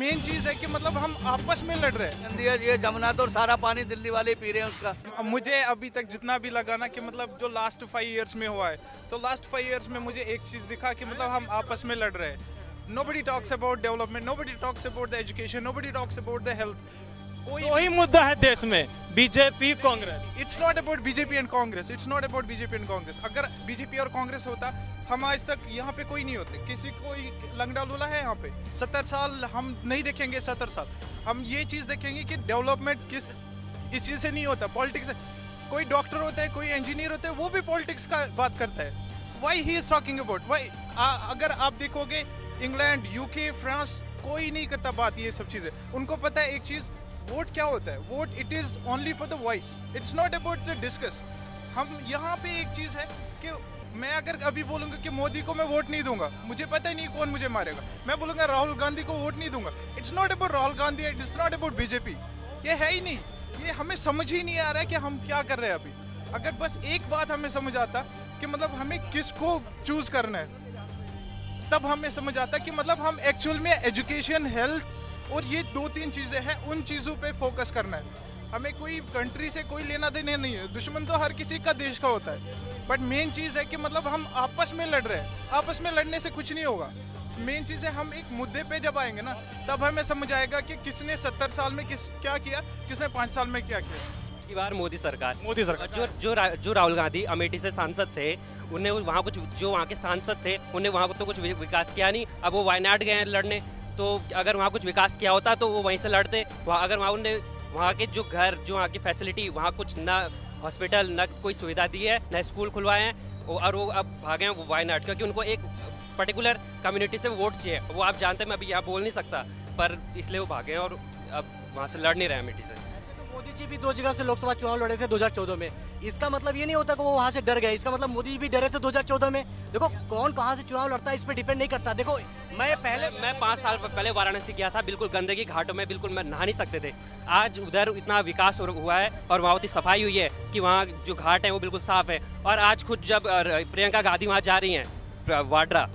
Main चीज है कि मतलब हम आपस में लड़ रहे हैं। ये जमुना तो सारा पानी दिल्ली वाले पी रहे हैं उसका। मुझे अभी तक जितना भी लगा ना कि मतलब जो लास्ट 5 इयर्स में हुआ है, तो लास्ट 5 इयर्स में मुझे एक चीज दिखा कि मतलब हम आपस में लड़ रहे हैं। Nobody talks about development, nobody talks about the education, nobody talks about the health. वही मुद्दा है देश में, BJP Congress. It's not about BJP and Congress. It's not about BJP and Congress. अगर BJP और कांग्रेस होता, हम आज तक यहाँ पे कोई नहीं होते। किसी कोई लंगड़ा लूला है यहाँ पे। 70 साल हम नहीं देखेंगे, 70 साल हम ये चीज देखेंगे कि डेवलपमेंट किस इस चीज से नहीं होता, पॉलिटिक्स। कोई डॉक्टर होता है, कोई इंजीनियर होता है, वो भी पॉलिटिक्स का बात करता है। Why he is talking about? Why? अगर आप देखोगे इंग्लैंड, यूके, फ्रांस, कोई नहीं करता बात ये सब चीजें। उनको पता है एक चीज, वोट क्या होता है। Vote it is only for the voice, it's not about the discuss. हम यहाँ पे एक चीज है कि मैं अगर अभी बोलूंगा कि मोदी को मैं वोट नहीं दूंगा, मुझे पता ही नहीं कौन मुझे मारेगा। मैं बोलूंगा राहुल गांधी को वोट नहीं दूंगा, it's not about Rahul Gandhi, it's not about BJP. ये है ही नहीं, ये हमें समझ ही नहीं आ रहा है कि हम क्या कर रहे हैं अभी। अगर बस एक बात हमें समझ आता कि मतलब हमें किसको चूज करना है, तब हमें समझ आता कि मतलब हम एक्चुअल में एजुकेशन, हेल्थ और ये 2-3 चीजें हैं, उन चीजों पे फोकस करना है। हमें कोई कंट्री से कोई लेना देना नहीं है, दुश्मन तो हर किसी का देश का होता है। बट मेन चीज है कि मतलब हम आपस में लड़ रहे हैं। आपस में लड़ने से कुछ नहीं होगा। मेन चीज है हम एक मुद्दे पे जब आएंगे ना, तब हमें समझ आएगा कि किसने 70 साल में क्या किया, किसने 5 साल में क्या किया। की बार मोदी सरकार जो राहुल गांधी अमेठी से सांसद थे, उन्हें वहाँ कुछ जो वहाँ के सांसद थे उन्हें वहाँ तो कुछ विकास किया नहीं। अब वो वायनाड गए हैं लड़ने, तो अगर वहाँ कुछ विकास किया होता तो वो वहीं से लड़ते। अगर वहाँ के जो घर, जो वहाँ की फैसिलिटी, वहाँ कुछ ना हॉस्पिटल, ना कोई सुविधा दी है, ना स्कूल खुलवाए हैं, और वो अब भागे हैं वो वायनाड, क्योंकि उनको एक पर्टिकुलर कम्युनिटी से वोट चाहिए। वो आप जानते हैं, मैं अभी यहाँ बोल नहीं सकता, पर इसलिए वो भागे हैं और अब वहाँ से लड़ नहीं रहे अमेठी से। मोदी जी भी 2 जगह से लोकसभा चुनाव लड़े थे 2014 में। इसका मतलब ये नहीं होता कि वो वहाँ से डर गए, इसका मतलब मोदी जी भी डरे थे 2014 में। देखो कौन कहाँ से चुनाव लड़ता है इस पे डिपेंड नहीं करता। देखो मैं 5 साल पहले वाराणसी गया था, बिल्कुल गंदगी घाटों में बिल्कुल मैं नहा नहीं सकते थे। आज उधर इतना विकास हुआ है और वहाँ उतनी सफाई हुई है कि वहाँ जो घाट है वो बिल्कुल साफ है। और आज खुद जब प्रियंका गांधी वहाँ जा रही हैं वाड्रा,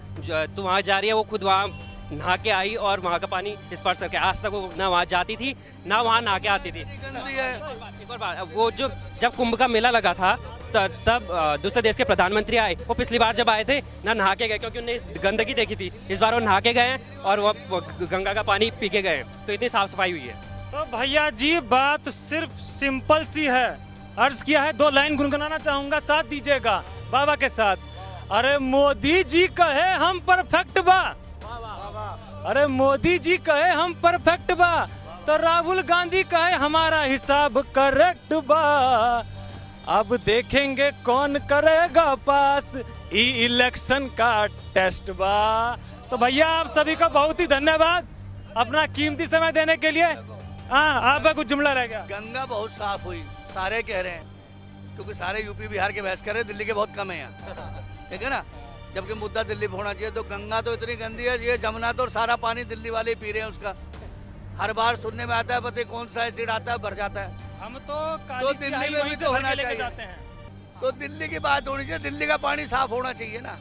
तो वहाँ जा रही है, वो खुद वहाँ नहा के आई और वहाँ का पानी स्पर्श करके, आज तक वो ना वहाँ जाती थी ना वहाँ नहा के आती थी। एक और बात, वो जब कुंभ का मेला लगा था तब दूसरे देश के प्रधानमंत्री आए, वो पिछली बार जब आए थे ना नहा के गए, क्योंकि उन्हें गंदगी देखी थी। इस बार वो नहा के गए हैं और वो गंगा का पानी पी के गए हैं, तो इतनी साफ सफाई हुई है। तो भैया जी बात सिर्फ सिंपल सी है, अर्ज किया है, 2 लाइन गुनगुनाना चाहूंगा, साथ दीजिएगा बाबा के साथ। अरे मोदी जी कहे हम परफेक्ट बा, अरे मोदी जी कहे हम परफेक्ट बा, तो राहुल गांधी कहे हमारा हिसाब करेक्ट बा। अब देखेंगे कौन करेगा पास, इलेक्शन का टेस्ट बा। तो भैया आप सभी का बहुत ही धन्यवाद अपना कीमती समय देने के लिए। हाँ, आपका कुछ जुमला रह गया। गंगा बहुत साफ हुई, सारे कह रहे हैं, क्योंकि सारे यूपी बिहार के बहस कर रहे हैं, दिल्ली के बहुत कम है यहाँ, ठीक है ना। जबकि मुद्दा दिल्ली पे होना चाहिए। तो गंगा तो इतनी गंदी है, ये जमुना तो सारा पानी दिल्ली वाले पी रहे हैं उसका। हर बार सुनने में आता है, पता कौन सा एसिड आता है, भर जाता है। हम तो दिल्ली में भी तो होना चाहिए, तो दिल्ली की बात होनी चाहिए। दिल्ली का पानी साफ होना चाहिए ना।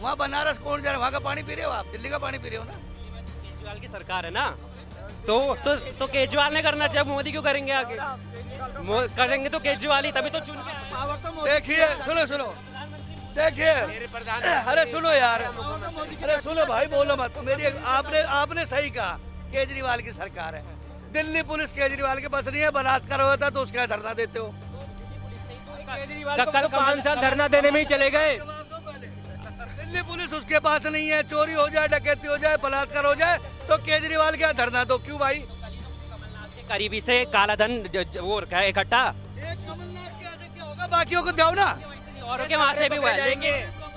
वहाँ बनारस कौन जा रहा है, वहाँ का पानी पी रहे हो आप, दिल्ली का पानी पी रहे हो ना। केजरीवाल की सरकार है ना, तो केजरीवाल ने करना चाहिए, मोदी क्यों करेंगे आगे? करेंगे तो केजरीवाल ही, तभी तो चुन के। देखिए सुनो देखिए, अरे सुनो यार, अरे सुनो भाई, बोलो मत मेरी। आपने सही कहा, केजरीवाल की सरकार है। दिल्ली पुलिस केजरीवाल के पास नहीं है, बलात्कार हुआ था तो उसका धरना देते हो। कल 5 साल धरना देने में ही चले गए। दिल्ली पुलिस उसके पास नहीं है, चोरी हो जाए, डकैती हो जाए, बलात्कार हो जाए, तो केजरीवाल क्या धरना दो, क्यों भाई? करीबी से काला धन वो इकट्ठा, कमलनाथ के ऐसे क्या होगा, बाकियों को दो ना, औरों के वहाँ से भी हुआ है।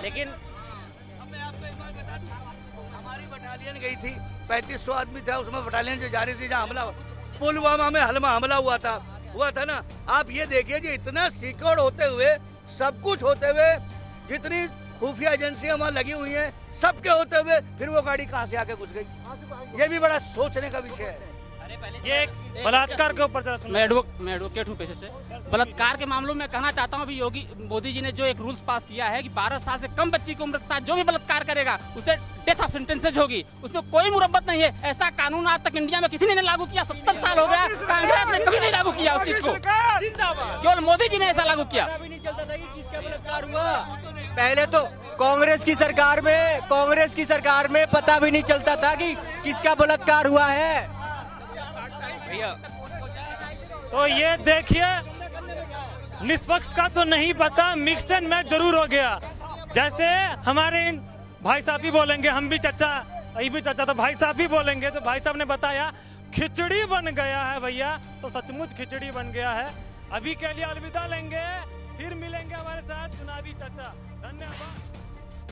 लेकिन मैं आपको एक बात बता दूं, हमारी बटालियन गई थी, 3500 आदमी था उसमें, बटालियन जो जा रही थी, जहाँ हमला पुलवामा में हमला हुआ था ना। आप ये देखिए जी, इतना सिक्योर होते हुए, सब कुछ होते हुए, जितनी खुफिया एजेंसियां वहाँ लगी हुई हैं, सबके होते हुए, फिर वो गाड़ी कहाँ से आके घुस गई, ये भी बड़ा सोचने का विषय है। ये बलात्कार के ऊपर मैं एडवोकेट हूँ पेशे से। बलात्कार के मामलों में कहना चाहता हूँ, अभी मोदी जी ने जो एक रूल्स पास किया है कि 12 साल से कम बच्ची की उम्र के साथ जो भी बलात्कार करेगा उसे डेथ ऑफ सेंटेंसेज होगी, उसमें कोई मुरब्बत नहीं है। ऐसा कानून आज तक इंडिया में किसी ने नहीं लागू किया, 70 साल हो गया, कांग्रेस ने कभी नहीं लागू किया उस चीज को, केवल मोदी जी ने ऐसा लागू किया। नहीं चलता था कि किसका बलात्कार हुआ। पहले तो कांग्रेस की सरकार में पता भी नहीं चलता था कि किसका बलात्कार हुआ है। भैया तो ये देखिए, निष्पक्ष का तो नहीं पता, मिक्स एंड मैच जरूर हो गया। जैसे हमारे इन भाई साहब भी बोलेंगे, हम भी चाचा, ये भी चाचा, तो भाई साहब भी बोलेंगे। तो भाई साहब ने बताया खिचड़ी बन गया है भैया, तो सचमुच खिचड़ी बन गया है। अभी के लिए अलविदा लेंगे, फिर मिलेंगे हमारे साथ चुनावी चर्चा। धन्यवाद।